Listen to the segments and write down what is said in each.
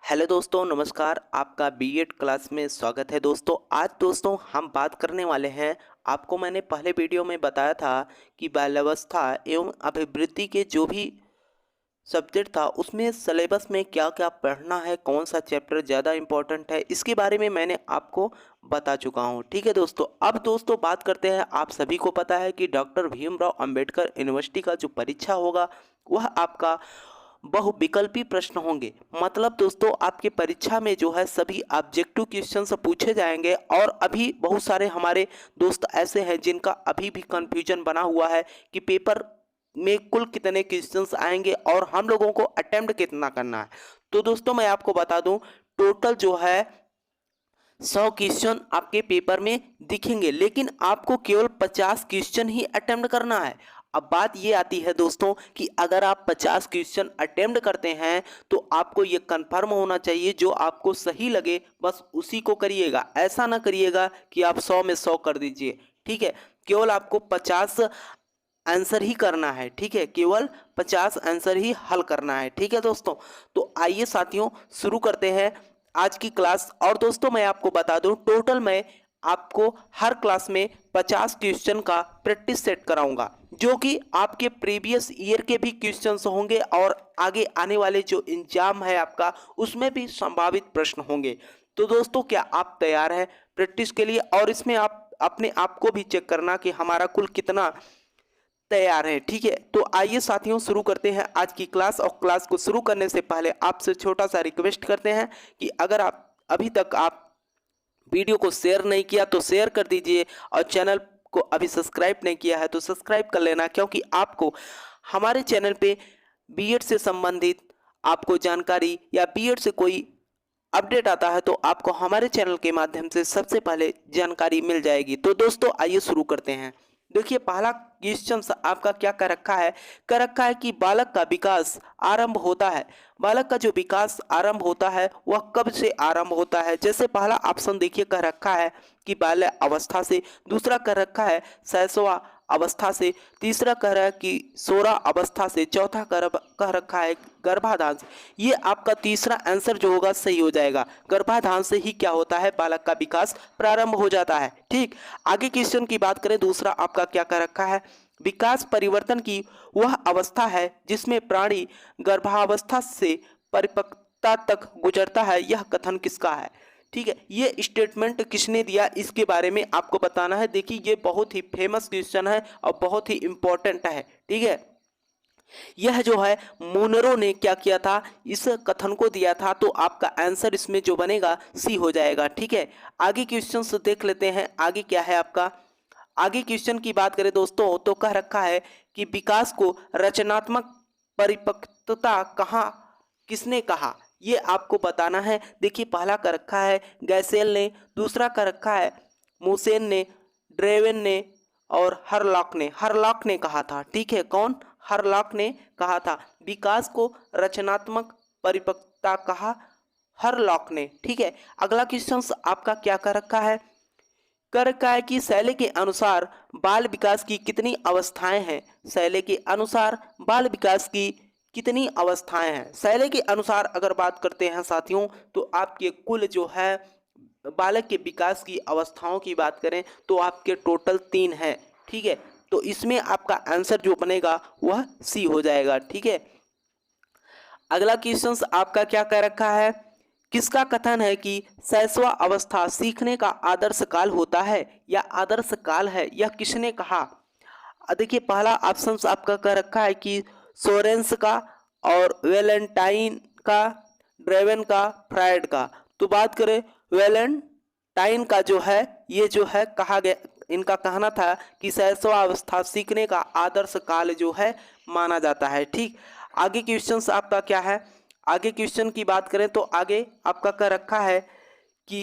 Hello दोस्तों, नमस्कार। आपका बीएड क्लास में स्वागत है दोस्तों। आज दोस्तों हम बात करने वाले हैं। आपको मैंने पहले वीडियो में बताया था कि बाल्यावस्था एवं अभिवृद्धि के जो भी सब्जेक्ट था उसमें सिलेबस में क्या क्या पढ़ना है, कौन सा चैप्टर ज़्यादा इम्पोर्टेंट है, इसके बारे में मैंने आपको बता चुका हूँ। ठीक है दोस्तों, अब दोस्तों बात करते हैं। आप सभी को पता है कि डॉक्टर भीमराव अंबेडकर यूनिवर्सिटी का जो परीक्षा होगा वह आपका बहुविकल्पी प्रश्न होंगे। मतलब दोस्तों आपके परीक्षा में जो है सभी ऑब्जेक्टिव क्वेश्चंस पूछे जाएंगे। और अभी बहुत सारे हमारे दोस्त ऐसे हैं जिनका अभी भी कंफ्यूजन बना हुआ है कि पेपर में कुल कितने क्वेश्चंस आएंगे और हम लोगों को अटेम्प्ट कितना करना है। तो दोस्तों मैं आपको बता दूं, टोटल जो है 100 क्वेश्चन आपके पेपर में दिखेंगे, लेकिन आपको केवल 50 क्वेश्चन ही अटेम्प्ट करना है। अब बात ये आती है दोस्तों कि अगर आप 50 क्वेश्चन अटेम्प्ट करते हैं तो आपको ये कंफर्म होना चाहिए, जो आपको सही लगे बस उसी को करिएगा। ऐसा ना करिएगा कि आप 100 में 100 कर दीजिए। ठीक है, केवल आपको 50 आंसर ही करना है। ठीक है, केवल 50 आंसर ही हल करना है। ठीक है दोस्तों, तो आइए साथियों शुरू करते हैं आज की क्लास। और दोस्तों मैं आपको बता दूं, टोटल मैं आपको हर क्लास में 50 क्वेश्चन का प्रैक्टिस सेट कराऊंगा, जो कि आपके प्रीवियस ईयर के भी क्वेश्चंस होंगे और आगे आने वाले जो एग्जाम है आपका उसमें भी संभावित प्रश्न होंगे। तो दोस्तों क्या आप तैयार हैं प्रैक्टिस के लिए? और इसमें आप अपने आप को भी चेक करना कि हमारा कुल कितना तैयार है। ठीक है, तो आइए साथियों शुरू करते हैं आज की क्लास। और क्लास को शुरू करने से पहले आपसे छोटा सा रिक्वेस्ट करते हैं कि अगर आप अभी तक आप वीडियो को शेयर नहीं किया तो शेयर कर दीजिए, और चैनल को अभी सब्सक्राइब नहीं किया है तो सब्सक्राइब कर लेना, क्योंकि आपको हमारे चैनल पे बीएड से संबंधित आपको जानकारी या बीएड से कोई अपडेट आता है तो आपको हमारे चैनल के माध्यम से सबसे पहले जानकारी मिल जाएगी। तो दोस्तों आइए शुरू करते हैं। देखिए पहला क्वेश्चन आपका क्या कर रखा है कि बालक का विकास आरंभ होता है। बालक का जो विकास आरंभ होता है वह कब से आरंभ होता है? जैसे पहला ऑप्शन देखिए कह रखा है कि बाल्य अवस्था से, दूसरा कह रखा है शैशव अवस्था से, तीसरा कह रहा है कि सोरा अवस्था से, चौथा कह रखा है गर्भाधान से। ये आपका तीसरा आंसर जो होगा सही हो जाएगा। गर्भाधान से ही क्या होता है, बालक का विकास प्रारंभ हो जाता है। ठीक, आगे क्वेश्चन की बात करें, दूसरा आपका क्या कह रखा है, विकास परिवर्तन की वह अवस्था है जिसमें प्राणी गर्भावस्था से परिपक्वता तक गुजरता है। यह कथन किसका है? ठीक है, ये स्टेटमेंट किसने दिया इसके बारे में आपको बताना है। देखिए ये बहुत ही फेमस क्वेश्चन है और बहुत ही इंपॉर्टेंट है। ठीक है, यह जो है मुनरो ने क्या किया था, इस कथन को दिया था। तो आपका आंसर इसमें जो बनेगा सी हो जाएगा। ठीक है, आगे क्वेश्चन देख लेते हैं। आगे क्या है आपका, आगे क्वेश्चन की बात करें दोस्तों तो कह रखा है कि विकास को रचनात्मक परिपक्वता कहाँ किसने कहा, ये आपको बताना है। देखिए पहला कर रखा है गैसेल ने, दूसरा कर रखा है मुसेन ने, ड्रेवन ने और हरलॉक ने कहा था। ठीक है, कौन? हरलॉक ने कहा था विकास को रचनात्मक परिपक्वता कहा, हरलॉक ने। ठीक है, अगला क्वेश्चन आपका क्या कर रखा है, कर रखा है कि शैली के अनुसार बाल विकास की कितनी अवस्थाएं हैं। शैली के अनुसार बाल विकास की कितनी अवस्थाएं हैं? शैली के अनुसार अगर बात करते हैं साथियों तो आपके कुल जो है बालक के विकास की अवस्थाओं की बात करें तो आपके टोटल 3 है। ठीक है, तो इसमें आपका आंसर जो बनेगा वह सी हो जाएगा। ठीक है, अगला क्वेश्चन आपका क्या कह रखा है, किसका कथन है कि शैशव अवस्था सीखने का आदर्श काल होता है या आदर्श काल है? यह किसने कहा? देखिए पहला ऑप्शन आपका कह रखा है कि सोरेंस का, और वेलेंटाइन का, ड्रेवन का, फ्रायड का। तो बात करें वेलेंटाइन का जो है, ये जो है कहा गया, इनका कहना था कि शैशवावस्था सीखने का आदर्श काल जो है माना जाता है। ठीक, आगे क्वेश्चन आपका क्या है, आगे क्वेश्चन की बात करें तो आगे आपका कह रखा है कि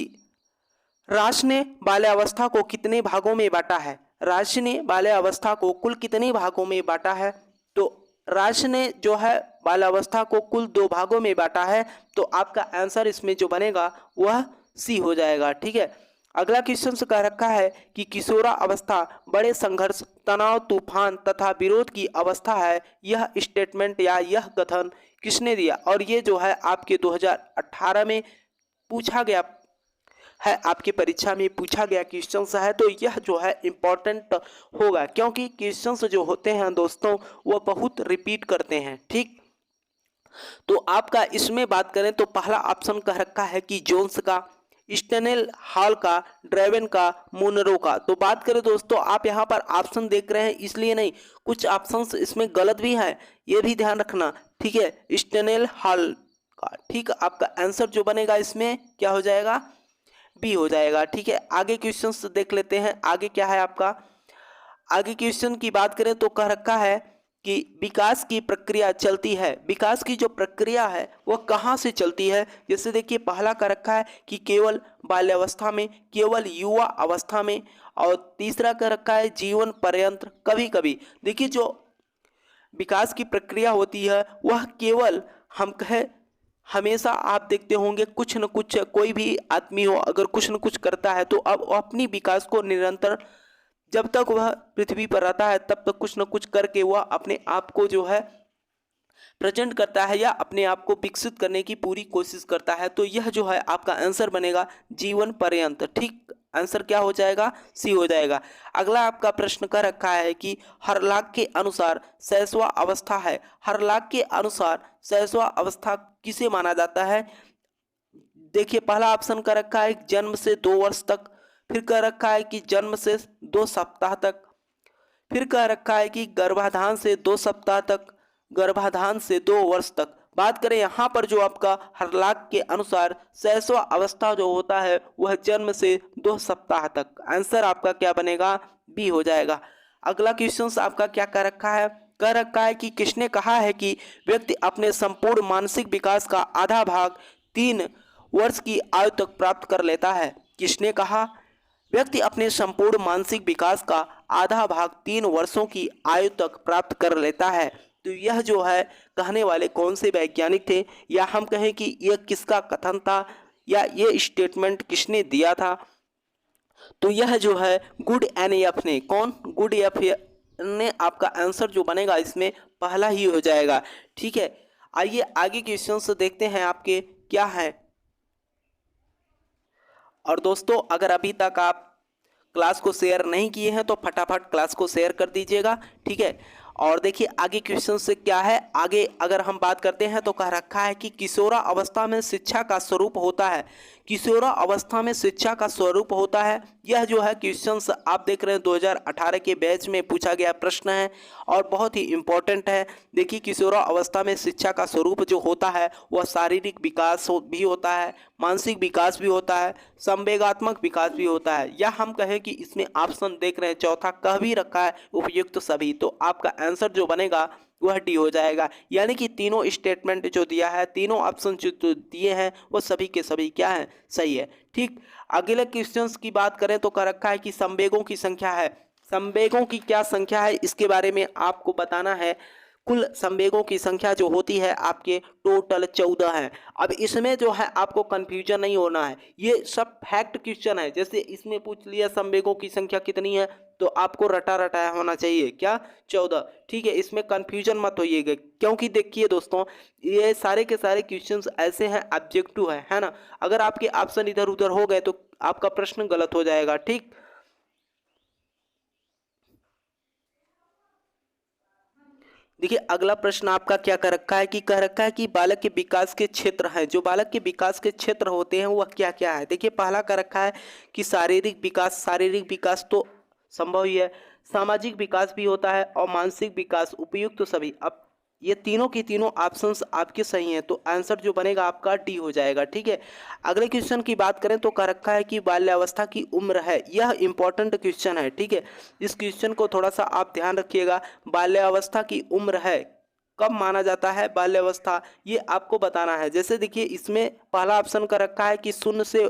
राश ने बाल्यावस्था को कितने भागों में बांटा है। राश ने बाल्यावस्था को कुल कितने भागों में बांटा है? तो राश ने जो है बाल्यावस्था को कुल 2 भागों में बांटा है। तो आपका आंसर इसमें जो बनेगा वह सी हो जाएगा। ठीक है, अगला क्वेश्चन से कह रखा है कि किशोरा अवस्था बड़े संघर्ष, तनाव, तूफान तथा विरोध की अवस्था है। यह स्टेटमेंट या यह कथन किसने दिया? और ये जो है आपके 2018 में पूछा गया है, आपकी परीक्षा में पूछा गया क्वेश्चन है, तो यह जो है इम्पोर्टेंट होगा, क्योंकि क्वेश्चंस जो होते हैं दोस्तों वो बहुत रिपीट करते हैं। ठीक, तो आपका इसमें बात करें तो पहला ऑप्शन कह रखा है कि जोन्स का, स्टेनेल हॉल का, ड्रेवन का, मुनरो का। तो बात करें दोस्तों, आप यहाँ पर ऑप्शन देख रहे हैं इसलिए नहीं, कुछ ऑप्शंस इसमें गलत भी हैं, ये भी ध्यान रखना। ठीक है, स्टेनेल हॉल का। ठीक, आपका आंसर जो बनेगा इसमें क्या हो जाएगा? बी हो जाएगा। ठीक है, आगे क्वेश्चन देख लेते हैं, आगे क्या है आपका। आगे क्वेश्चन की बात करें तो कह रखा है कि विकास की प्रक्रिया चलती है। विकास की जो प्रक्रिया है वह कहाँ से चलती है? जैसे देखिए, पहला कह रखा है कि केवल बाल्यावस्था में, केवल युवा अवस्था में, और तीसरा कह रखा है जीवन पर्यंत, कभी कभी। देखिए, जो विकास की प्रक्रिया होती है वह केवल हम कहें हमेशा, आप देखते होंगे कुछ न कुछ, कोई भी आदमी हो अगर कुछ न कुछ करता है तो अब वो अपनी विकास को निरंतर, जब तक वह पृथ्वी पर रहता है तब तक कुछ न कुछ करके वह अपने आप को जो है प्रेजेंट करता है या अपने आप को विकसित करने की पूरी कोशिश करता है। तो यह जो है आपका आंसर बनेगा जीवन पर्यंत। ठीक, आंसर क्या हो जाएगा? सी हो जाएगा। अगला आपका प्रश्न कर रखा है कि हरलाक के अनुसार शैशवा अवस्था है। हरलाक के अनुसार शैशवा अवस्था किसे माना जाता है? देखिए, पहला ऑप्शन कर रखा है जन्म से 2 वर्ष तक, फिर कह रखा है कि जन्म से 2 सप्ताह तक, फिर कह रखा है कि गर्भाधान से 2 सप्ताह तक, गर्भाधान से 2 वर्ष तक। बात करें यहाँ पर जो आपका हरलाक के अनुसार शैशव अवस्था जो होता है वह जन्म से 2 सप्ताह तक। आंसर आपका क्या बनेगा? बी हो जाएगा। अगला क्वेश्चन आपका क्या कह रखा है? कह रखा है कि किसने कहा है कि व्यक्ति अपने संपूर्ण मानसिक विकास का आधा भाग 3 वर्ष की आयु तक प्राप्त कर लेता है? किसने कहा? व्यक्ति अपने संपूर्ण मानसिक विकास का आधा भाग 3 वर्षों की आयु तक प्राप्त कर लेता है। तो यह जो है कहने वाले कौन से वैज्ञानिक थे, या हम कहें कि यह किसका कथन था, या ये स्टेटमेंट किसने दिया था? तो यह जो है गुड एनएफ ने, कौन? गुड एफ ने। आपका आंसर जो बनेगा इसमें पहला ही हो जाएगा। ठीक है, आइए आगे क्वेश्चन से देखते हैं आपके क्या है। और दोस्तों, अगर अभी तक आप क्लास को शेयर नहीं किए हैं तो फटाफट क्लास को शेयर कर दीजिएगा। ठीक है, और देखिए आगे क्वेश्चन से क्या है। आगे अगर हम बात करते हैं तो कह रखा है कि किशोरा अवस्था में शिक्षा का स्वरूप होता है। किशोरा अवस्था में शिक्षा का स्वरूप होता है, यह जो है क्वेश्चन आप देख रहे हैं 2018 के बैच में पूछा गया प्रश्न है और बहुत ही इम्पोर्टेंट है। देखिए, किशोरा अवस्था में शिक्षा का स्वरूप जो होता है वह शारीरिक विकास भी होता है, मानसिक विकास भी होता है, संवेगात्मक विकास भी होता है, या हम कहें कि इसमें ऑप्शन देख रहे हैं चौथा कह भी रखा है उपयुक्त सभी। तो आपका आंसर जो बनेगा वह डी हो जाएगा। यानी कि तीनों स्टेटमेंट जो दिया है, तीनों ऑप्शन जो दिए हैं वो सभी के सभी क्या है? सही है। ठीक, अगले क्वेश्चंस की बात करें तो कह रखा है कि संवेगों की संख्या है। संवेगों की क्या संख्या है इसके बारे में आपको बताना है। कुल संवेगों की संख्या जो होती है आपके टोटल 14 है। अब इसमें जो है आपको कंफ्यूजन नहीं होना है, ये सब फैक्ट क्वेश्चन है। जैसे इसमें पूछ लिया संवेगों की संख्या कितनी है तो आपको रटा रटाया होना चाहिए क्या? 14। ठीक है, इसमें कंफ्यूजन मत होइएगा, क्योंकि देखिए दोस्तों, ये सारे के सारे क्वेश्चंस ऐसे हैं, ऑब्जेक्टिव है ना। अगर आपके ऑप्शन इधर उधर हो गए तो आपका प्रश्न गलत हो जाएगा। ठीक, देखिए अगला प्रश्न आपका क्या कर रखा है कि कह रखा है कि बालक के विकास के क्षेत्र हैं। जो बालक के विकास के क्षेत्र होते हैं वह क्या क्या है? देखिए, पहला कर रखा है कि शारीरिक विकास। शारीरिक विकास तो संभव ही है, सामाजिक विकास भी होता है और मानसिक विकास, उपयुक्त तो सभी। अब ये तीनों की तीनों ऑप्शंस आपके सही हैं, तो आंसर जो बनेगा आपका डी हो जाएगा। ठीक है, अगले क्वेश्चन की बात करें तो कह रखा है कि बाल्यावस्था की उम्र है। यह इंपॉर्टेंट क्वेश्चन है। ठीक है, इस क्वेश्चन को थोड़ा सा आप ध्यान रखिएगा। बाल्यावस्था की उम्र है, कब माना जाता है बाल्यावस्था, ये आपको बताना है। जैसे देखिए, इसमें पहला ऑप्शन का रखा है कि 0 से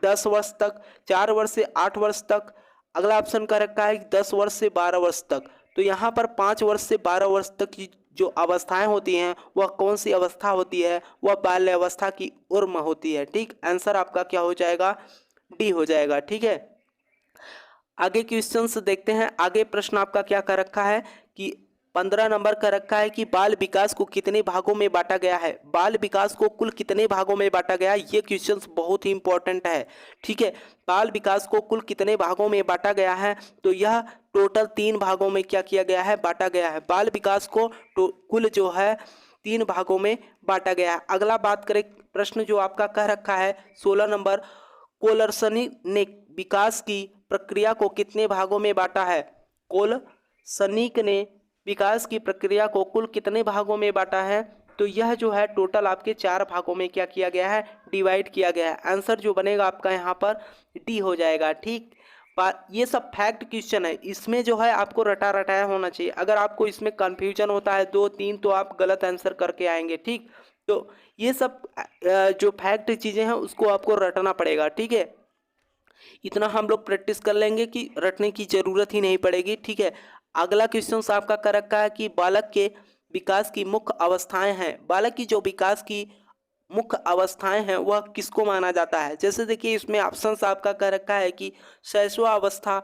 10 वर्ष तक, 4 वर्ष से 8 वर्ष तक। अगला ऑप्शन का रखा है कि 10 वर्ष से 12 वर्ष तक। तो यहाँ पर 5 वर्ष से 12 वर्ष तक की जो अवस्थाएं होती हैं वह कौन सी अवस्था होती है? वह बाल्यावस्था की उम्र होती है। ठीक, आंसर आपका क्या हो जाएगा? डी हो जाएगा। ठीक है, आगे क्वेश्चंस देखते हैं। आगे प्रश्न आपका क्या कर रखा है कि 15 नंबर का रखा है कि बाल विकास को कितने भागों में बांटा गया है। बाल विकास को कुल कितने भागों में बांटा गया है, ये क्वेश्चंस बहुत ही इंपॉर्टेंट है। ठीक है, बाल विकास को कुल कितने भागों में बांटा गया है, तो यह टोटल 3 भागों में क्या किया गया है, बांटा गया है। बाल विकास को कुल जो है 3 भागों में बांटा गया है। अगला बात करें, प्रश्न जो आपका कह रखा है 16 नंबर, कोलर्सनी ने विकास की प्रक्रिया को कितने भागों में बांटा है। कोलसनिक ने विकास की प्रक्रिया को कुल कितने भागों में बांटा है, तो यह जो है टोटल आपके 4 भागों में क्या किया गया है, डिवाइड किया गया है। आंसर जो बनेगा आपका यहाँ पर डी हो जाएगा। ठीक, ये सब फैक्ट क्वेश्चन है, इसमें जो है आपको रटा रटाया होना चाहिए। अगर आपको इसमें कन्फ्यूजन होता है 2-3 तो आप गलत आंसर करके आएंगे। ठीक, तो ये सब जो फैक्ट चीज़ें हैं उसको आपको रटना पड़ेगा। ठीक है, इतना हम लोग प्रैक्टिस कर लेंगे कि रटने की ज़रूरत ही नहीं पड़ेगी। ठीक है, अगला क्वेश्चन आपका कर रखा है कि बालक के विकास की मुख्य अवस्थाएं हैं। बालक की जो विकास की मुख्य अवस्थाएं हैं वह किसको माना जाता है। जैसे देखिए इसमें ऑप्शन आपका कह रखा है कि शैशवावस्था,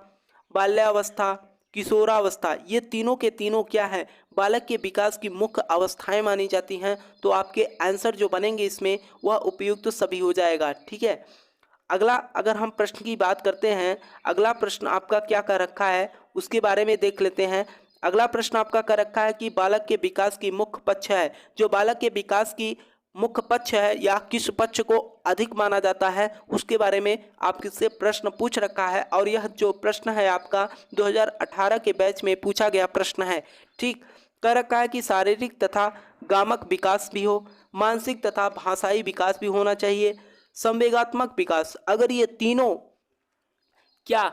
बाल्यावस्था, किशोरावस्था, ये तीनों के तीनों क्या है, बालक के विकास की मुख्य अवस्थाएं मानी जाती हैं। तो आपके आंसर जो बनेंगे इसमें वह उपयुक्त सभी हो जाएगा। ठीक है, अगला अगर हम प्रश्न की बात करते हैं, अगला प्रश्न आपका क्या कर रखा है उसके बारे में देख लेते हैं। अगला प्रश्न आपका कर रखा है कि बालक के विकास की मुख्य पक्ष है। जो बालक के विकास की मुख्य पक्ष है या किस पक्ष को अधिक माना जाता है उसके बारे में आपसे प्रश्न पूछ रखा है। और यह जो प्रश्न है आपका 2018 के बैच में पूछा गया प्रश्न है। ठीक, कह रखा है कि शारीरिक तथा गामक विकास भी हो, मानसिक तथा भाषाई विकास भी होना चाहिए, संवेगात्मक विकास। अगर ये तीनों क्या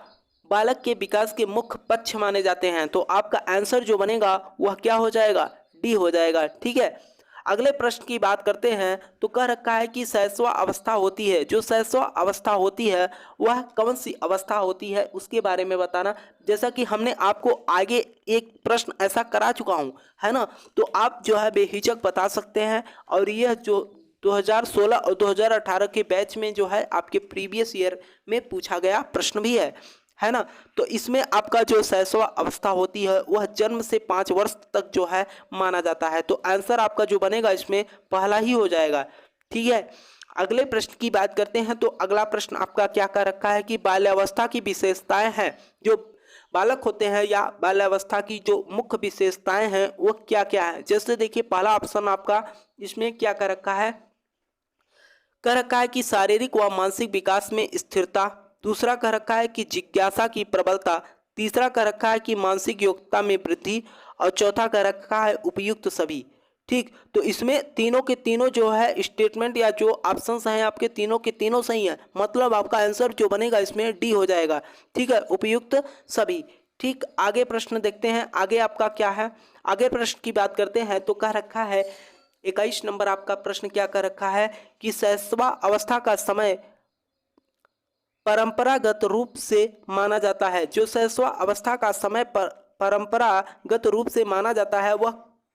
बालक के विकास के मुख्य पक्ष माने जाते हैं तो आपका आंसर जो बनेगा वह क्या हो जाएगा, डी हो जाएगा। ठीक है, अगले प्रश्न की बात करते हैं तो कह रखा है कि शैशव अवस्था होती है। जो शैशव अवस्था होती है वह कौन सी अवस्था होती है उसके बारे में बताना। जैसा कि हमने आपको आगे एक प्रश्न ऐसा करा चुका हूं, है ना, तो आप जो है बेहिचक बता सकते हैं। और यह जो 2016 और 2018 के बैच में जो है आपके प्रीवियस ईयर में पूछा गया प्रश्न भी है ना। तो इसमें आपका जो शैशव अवस्था होती है वह जन्म से 5 वर्ष तक जो है माना जाता है। तो आंसर आपका जो बनेगा इसमें पहला ही हो जाएगा। ठीक है, अगले प्रश्न की बात करते हैं तो अगला प्रश्न आपका क्या कर रखा है कि बाल्यावस्था की विशेषताएं हैं। जो बालक होते हैं या बाल्यावस्था की जो मुख्य विशेषताएं हैं वो क्या क्या है। जैसे देखिए पहला ऑप्शन आपका इसमें क्या कर रखा है, कह रखा है कि शारीरिक व मानसिक विकास में स्थिरता। दूसरा कह रखा है कि जिज्ञासा की प्रबलता। तीसरा कह रखा है कि मानसिक योग्यता में वृद्धि। और चौथा कह रखा है उपयुक्त सभी। ठीक, तो इसमें तीनों के तीनों जो है स्टेटमेंट या जो ऑप्शंस हैं आपके तीनों के तीनों सही हैं। मतलब आपका आंसर जो बनेगा इसमें डी हो जाएगा। ठीक है, उपयुक्त सभी। ठीक, आगे प्रश्न देखते हैं आगे आपका क्या है। आगे प्रश्न की बात करते हैं तो कह रखा है 21 नंबर आपका प्रश्न क्या कर रखा है कि शैशवा अवस्था का समय परंपरागत रूप से माना जाता है। जो शैशवा अवस्था का समय परंपरागत रूप से माना जाता है वह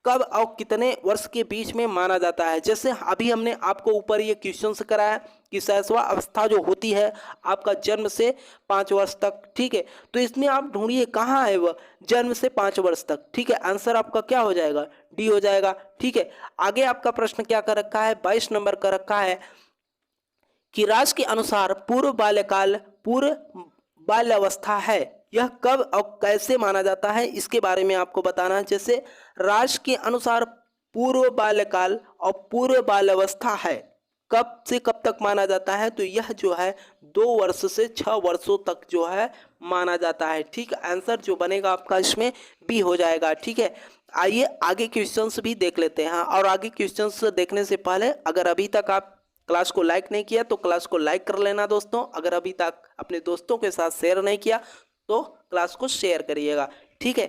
कब और कितने वर्ष के बीच में माना जाता है। जैसे अभी हमने आपको ऊपर ये क्वेश्चन से कराया कि शैशवा अवस्था जो होती है आपका जन्म से 5 वर्ष तक। ठीक है, तो इसमें आप ढूंढिए कहाँ है वह जन्म से 5 वर्ष तक। ठीक है, आंसर आपका क्या हो जाएगा, डी हो जाएगा। ठीक है, आगे आपका प्रश्न क्या कर रखा है 22 नंबर का रखा है कि राज के अनुसार पूर्व बाल्यकाल पूर्व बाल्यावस्था है। यह कब और कैसे माना जाता है इसके बारे में आपको बताना है। जैसे राज के अनुसार पूर्व बाल्यकाल और पूर्व बाल्यावस्था है कब से कब तक माना जाता है, तो यह जो है 2 वर्ष से 6 वर्षों तक जो है माना जाता है। ठीक, आंसर जो बनेगा आपका इसमें बी हो जाएगा। ठीक है, आइए आगे क्वेश्चंस भी देख लेते हैं। और आगे क्वेश्चंस देखने से पहले अगर अभी तक आप क्लास को लाइक नहीं किया तो क्लास को लाइक कर लेना दोस्तों। अगर अभी तक अपने दोस्तों के साथ शेयर नहीं किया तो क्लास को शेयर करिएगा। ठीक है,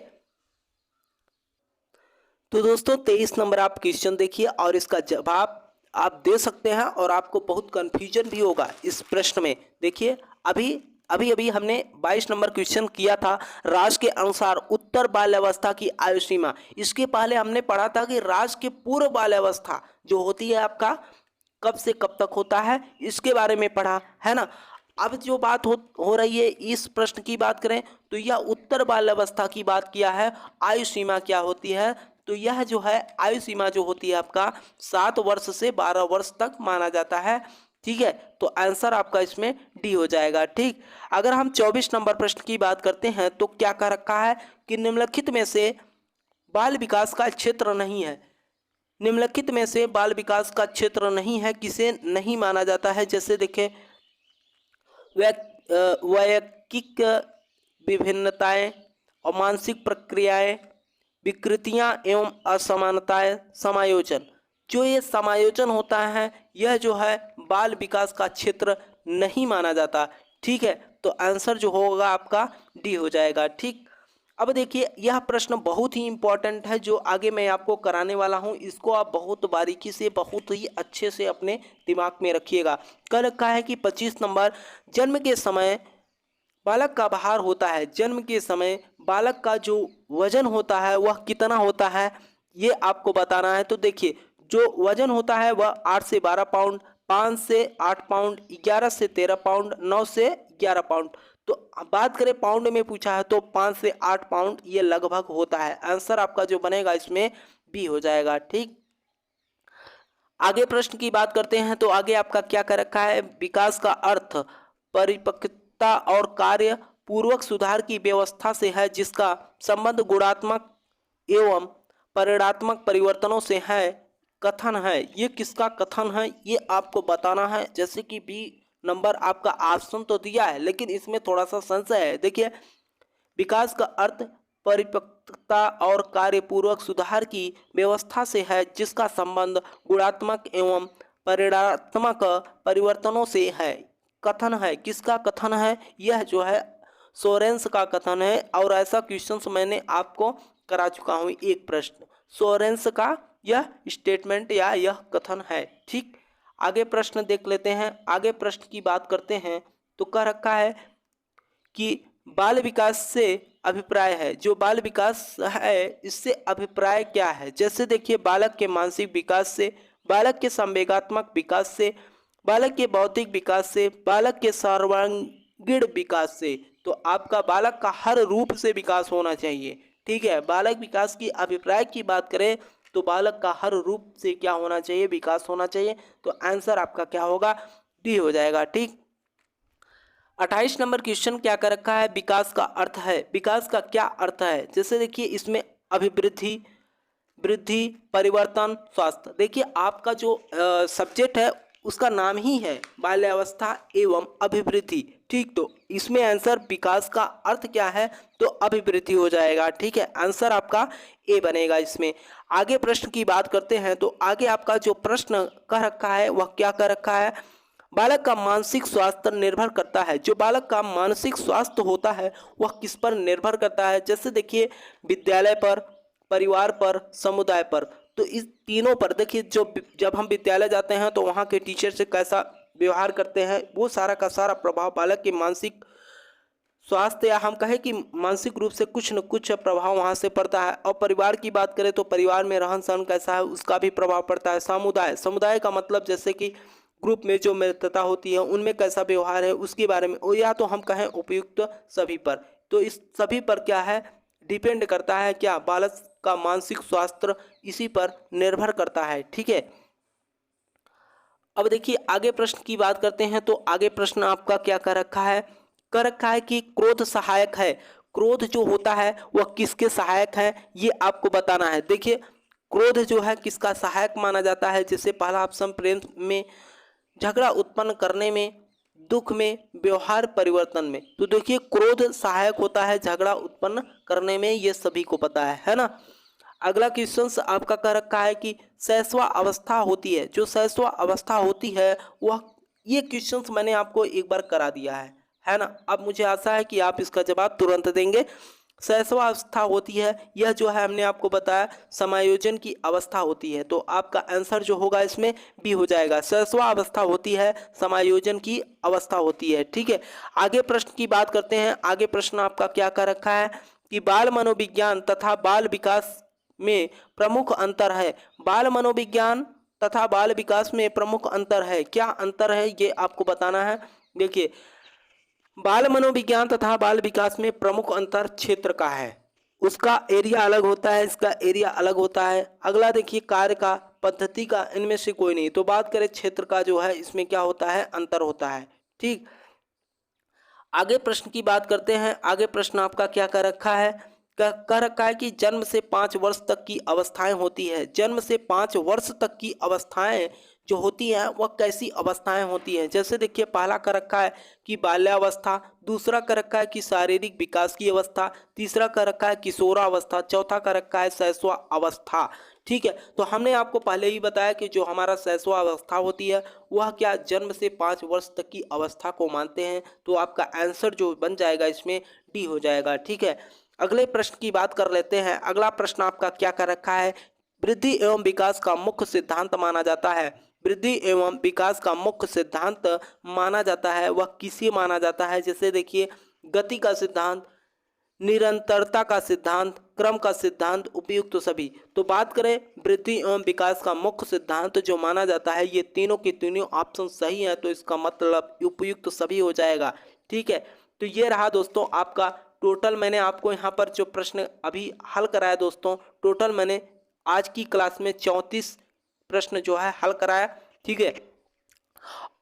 तो दोस्तों 23 नंबर आप क्वेश्चन देखिए और इसका जवाब आप दे सकते हैं और आपको बहुत कंफ्यूजन भी होगा इस प्रश्न में। देखिए अभी हमने 22 नंबर क्वेश्चन किया था राज के अनुसार उत्तर बाल्यावस्था की आयु सीमा। इसके पहले हमने पढ़ा था कि राज के पूर्व बाल्यावस्था जो होती है आपका कब से कब तक होता है इसके बारे में पढ़ा है ना। अब जो बात हो रही है इस प्रश्न की बात करें तो यह उत्तर बाल्यावस्था की बात किया है। आयु सीमा क्या होती है, तो यह जो है आयु सीमा जो होती है आपका 7 वर्ष से 12 वर्ष तक माना जाता है। ठीक है, तो आंसर आपका इसमें डी हो जाएगा। ठीक, अगर हम 24 नंबर प्रश्न की बात करते हैं तो क्या कह रखा है कि निम्नलिखित में से बाल विकास का क्षेत्र नहीं है। निम्नलिखित में से बाल विकास का क्षेत्र नहीं है, किसे नहीं माना जाता है। जैसे देखें, वैयक्तिक विभिन्नताएं और मानसिक प्रक्रियाएं, विकृतियां एवं असमानताएं, समायोजन। जो ये समायोजन होता है यह जो है बाल विकास का क्षेत्र नहीं माना जाता। ठीक है, तो आंसर जो होगा आपका डी हो जाएगा। ठीक, अब देखिए यह प्रश्न बहुत ही इंपॉर्टेंट है जो आगे मैं आपको कराने वाला हूं, इसको आप बहुत बारीकी से बहुत ही अच्छे से अपने दिमाग में रखिएगा। कह रखा है कि 25 नंबर, जन्म के समय बालक का भार होता है। जन्म के समय बालक का जो वजन होता है वह कितना होता है ये आपको बताना है। तो देखिए जो वजन होता है वह 8 से 12 पाउंड, 5 से 8 पाउंड, 11 से 13 पाउंड, 9 से 11 पाउंड। तो बात करें पाउंड में पूछा है तो 5 से 8 पाउंड ये लगभग होता है। आंसर आपका जो बनेगा इसमें बी हो जाएगा। ठीक, आगे प्रश्न की बात करते हैं तो आगे आपका क्या कर रखा है, विकास का अर्थ परिपक्वता और कार्य पूर्वक सुधार की व्यवस्था से है जिसका संबंध गुणात्मक एवं परिणात्मक परिवर्तनों से है। कथन है, ये किसका कथन है ये आपको बताना है। जैसे कि बी नंबर आपका ऑप्शन तो दिया है लेकिन इसमें थोड़ा सा संशय है। देखिए, विकास का अर्थ परिपक्वता और कार्यपूर्वक सुधार की व्यवस्था से है जिसका संबंध गुणात्मक एवं परिणात्मक परिवर्तनों से है। कथन है, किसका कथन है, यह जो है सोरेंस का कथन है। और ऐसा क्वेश्चन मैंने आपको करा चुका हूँ एक प्रश्न, सोरेंस का यह स्टेटमेंट या यह कथन है। ठीक, आगे प्रश्न देख लेते हैं। आगे प्रश्न की बात करते हैं तो कह रखा है कि बाल विकास से अभिप्राय है। जो बाल विकास है इससे अभिप्राय क्या है। जैसे देखिए, बालक के मानसिक विकास से, बालक के संवेगात्मक विकास से, बालक के बौद्धिक विकास से, बालक के सर्वांगीण विकास से। तो आपका बालक का हर रूप से विकास होना चाहिए। ठीक है, बालक विकास की अभिप्राय की बात करें तो बालक का हर रूप से क्या होना चाहिए, विकास होना चाहिए। तो आंसर आपका क्या होगा, डी हो जाएगा। ठीक, 28 नंबर क्वेश्चन क्या कर रखा है, विकास का अर्थ है। विकास का क्या अर्थ है, जैसे देखिए इसमें अभिवृद्धि, वृद्धि, परिवर्तन, स्वास्थ्य। देखिए आपका जो सब्जेक्ट है उसका नाम ही है बाल्यावस्था एवं अभिवृद्धि। ठीक, तो इसमें आंसर विकास का अर्थ क्या है, तो अभिवृद्धि हो जाएगा। ठीक है, आंसर आपका ए बनेगा इसमें। आगे प्रश्न की बात करते हैं तो आगे आपका जो प्रश्न कह रखा है वह क्या कह रखा है, बालक का मानसिक स्वास्थ्य निर्भर करता है। जो बालक का मानसिक स्वास्थ्य होता है वह किस पर निर्भर करता है। जैसे देखिए, विद्यालय पर, परिवार पर, समुदाय पर। तो इस तीनों पर देखिए, जब हम विद्यालय जाते हैं तो वहाँ के टीचर से कैसा व्यवहार करते हैं वो सारा का सारा प्रभाव बालक के मानसिक स्वास्थ्य या हम कहें कि मानसिक रूप से कुछ न कुछ प्रभाव वहाँ से पड़ता है। और परिवार की बात करें तो परिवार में रहन सहन कैसा है उसका भी प्रभाव पड़ता है। समुदाय, समुदाय का मतलब जैसे कि ग्रुप में जो मित्रता होती है उनमें कैसा व्यवहार है उसके बारे में, और या तो हम कहें उपयुक्त सभी पर। तो इस सभी पर क्या है, डिपेंड करता है क्या, बालक का मानसिक स्वास्थ्य इसी पर निर्भर करता है। ठीक है, अब देखिए आगे प्रश्न की बात करते हैं तो आगे प्रश्न आपका क्या कर रखा है, कर रखा है कि क्रोध सहायक है। क्रोध जो होता है वह किसके सहायक है ये आपको बताना है। देखिए, क्रोध जो है किसका सहायक माना जाता है। जैसे पहला ऑप्शन, प्रेम में, झगड़ा उत्पन्न करने में, दुख में, व्यवहार परिवर्तन में। तो देखिए क्रोध सहायक होता है झगड़ा उत्पन्न करने में, ये सभी को पता है ना। अगला क्वेश्चन आपका कह रखा है कि शैशवा अवस्था होती है। जो शैशवा अवस्था होती है वह, ये क्वेश्चंस मैंने आपको एक बार करा दिया है ना। अब मुझे आशा है कि आप इसका जवाब तुरंत देंगे। शैशवा अवस्था होती है, यह जो है हमने आपको बताया समायोजन की अवस्था होती है। तो आपका आंसर जो होगा इसमें बी हो जाएगा। शैशवा अवस्था होती है, समायोजन की अवस्था होती है। ठीक है, आगे प्रश्न की बात करते हैं। आगे प्रश्न आपका क्या कर रखा है कि बाल मनोविज्ञान तथा बाल विकास में प्रमुख अंतर है। बाल मनोविज्ञान तथा बाल विकास में प्रमुख अंतर है, क्या अंतर है ये आपको बताना है। देखिए, बाल मनोविज्ञान तथा बाल विकास में प्रमुख अंतर क्षेत्र का है। उसका एरिया अलग होता है, इसका एरिया अलग होता है। अगला देखिए कार्य का, पद्धति का, इनमें से कोई नहीं। तो बात करें क्षेत्र का जो है, इसमें क्या होता है, अंतर होता है। ठीक, आगे प्रश्न की बात करते हैं। आगे प्रश्न आपका क्या कर रखा है, कह रखा है कि जन्म से 5 वर्ष तक की अवस्थाएं होती है। जन्म से 5 वर्ष तक की अवस्थाएं जो होती हैं वह कैसी अवस्थाएं होती हैं। जैसे देखिए पहला कर रखा है कि बाल्यावस्था, दूसरा कर रखा है कि शारीरिक विकास की अवस्था, तीसरा कर रखा है किशोरावस्था, चौथा कर रखा है शैशवावस्था। ठीक है, तो हमने आपको पहले ही बताया कि जो हमारा शैशवावस्था होती है वह क्या जन्म से 5 वर्ष तक की अवस्था को मानते हैं। तो आपका आंसर जो बन जाएगा इसमें डी हो जाएगा। ठीक है, अगले प्रश्न की बात कर लेते हैं। अगला प्रश्न आपका क्या कर रखा है, वृद्धि एवं विकास का मुख्य सिद्धांत माना जाता है। वृद्धि एवं विकास का मुख्य सिद्धांत माना जाता है वह किसे माना जाता है। जैसे देखिए गति का सिद्धांत, निरंतरता का सिद्धांत, क्रम का सिद्धांत, उपयुक्त सभी। तो बात करें वृद्धि एवं विकास का मुख्य सिद्धांत जो माना जाता है, ये तीनों के तीनों ऑप्शन सही है, तो इसका मतलब उपयुक्त सभी हो जाएगा। ठीक है, तो ये रहा दोस्तों आपका टोटल। मैंने आपको यहाँ पर जो प्रश्न अभी हल कराया दोस्तों, टोटल मैंने आज की क्लास में 34 प्रश्न जो है हल कराया। ठीक है,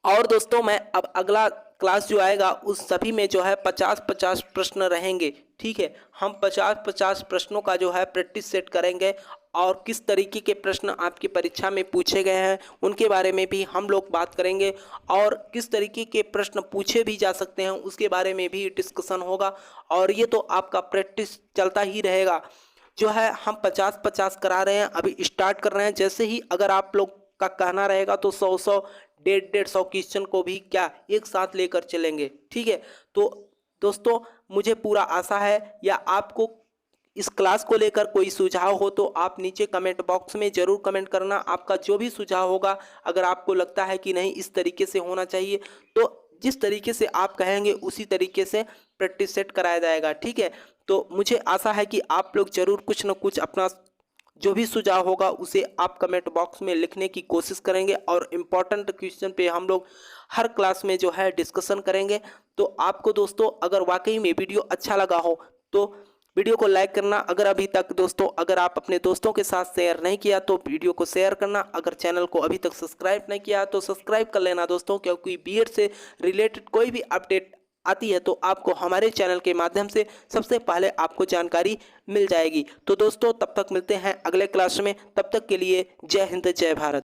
और दोस्तों मैं अब अगला क्लास जो आएगा उस सभी में जो है 50-50 प्रश्न रहेंगे। ठीक है, हम 50-50 प्रश्नों का जो है प्रैक्टिस सेट करेंगे और किस तरीके के प्रश्न आपकी परीक्षा में पूछे गए हैं उनके बारे में भी हम लोग बात करेंगे, और किस तरीके के प्रश्न पूछे भी जा सकते हैं उसके बारे में भी डिस्कशन होगा। और ये तो आपका प्रैक्टिस चलता ही रहेगा। जो है हम 50-50 करा रहे हैं, अभी स्टार्ट कर रहे हैं। जैसे ही अगर आप लोग का कहना रहेगा तो 100-100, 150-150 क्वेश्चन को भी क्या एक साथ लेकर चलेंगे। ठीक है, तो दोस्तों मुझे पूरा आशा है, या आपको इस क्लास को लेकर कोई सुझाव हो तो आप नीचे कमेंट बॉक्स में ज़रूर कमेंट करना। आपका जो भी सुझाव होगा, अगर आपको लगता है कि नहीं इस तरीके से होना चाहिए, तो जिस तरीके से आप कहेंगे उसी तरीके से प्रैक्टिस सेट कराया जाएगा। ठीक है, तो मुझे आशा है कि आप लोग ज़रूर कुछ न कुछ अपना जो भी सुझाव होगा उसे आप कमेंट बॉक्स में लिखने की कोशिश करेंगे, और इम्पॉर्टेंट क्वेश्चन पे हम लोग हर क्लास में जो है डिस्कशन करेंगे। तो आपको दोस्तों अगर वाकई में वीडियो अच्छा लगा हो तो वीडियो को लाइक करना। अगर अभी तक दोस्तों अगर आप अपने दोस्तों के साथ शेयर नहीं किया तो वीडियो को शेयर करना। अगर चैनल को अभी तक सब्सक्राइब नहीं किया तो सब्सक्राइब कर लेना दोस्तों, क्योंकि बीएड से रिलेटेड कोई भी अपडेट आती है तो आपको हमारे चैनल के माध्यम से सबसे पहले आपको जानकारी मिल जाएगी। तो दोस्तों तब तक मिलते हैं अगले क्लास में, तब तक के लिए जय हिंद जय भारत।